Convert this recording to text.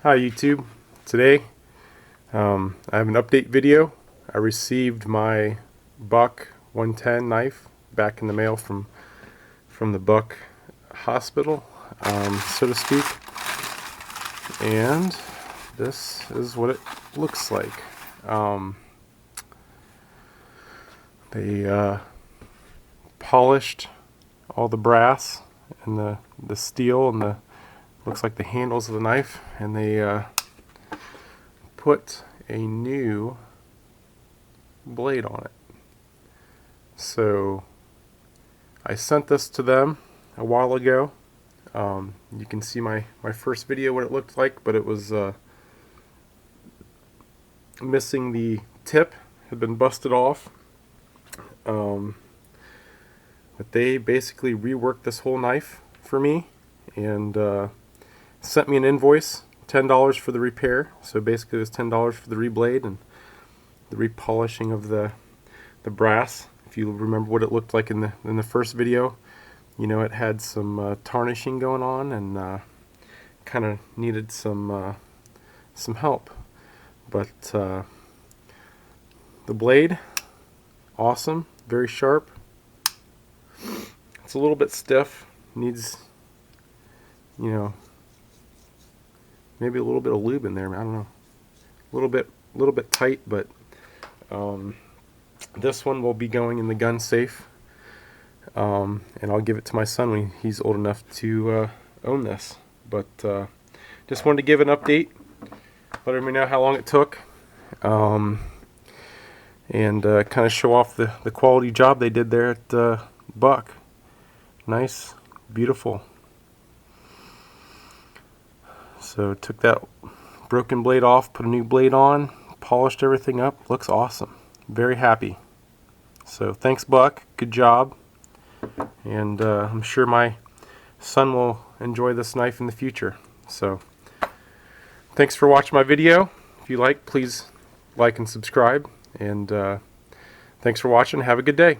Hi YouTube. Today I have an update video. I received my Buck 110 knife back in the mail from the Buck hospital, so to speak, and this is what it looks like. They polished all the brass and the steel and the looks like the handles of the knife, and they put a new blade on it. So I sent this to them a while ago. You can see my first video what it looked like, but it was missing the tip, had been busted off. But they basically reworked this whole knife for me and sent me an invoice, $10 for the repair. So basically it was $10 for the reblade and the repolishing of the brass. If you remember what it looked like in the first video, you know, it had some tarnishing going on and kind of needed some help. But the blade, awesome, very sharp. It's a little bit stiff, needs, you know, maybe a little bit of lube in there. I don't know, a little bit tight, but this one will be going in the gun safe, and I'll give it to my son when he's old enough to own this. But just wanted to give an update, let everybody know how long it took, and kind of show off the quality job they did there at Buck. Nice, beautiful. So took that broken blade off, put a new blade on, polished everything up. Looks awesome. Very happy. So thanks, Buck. Good job. And I'm sure my son will enjoy this knife in the future. So thanks for watching my video. If you like, please like and subscribe. And thanks for watching. Have a good day.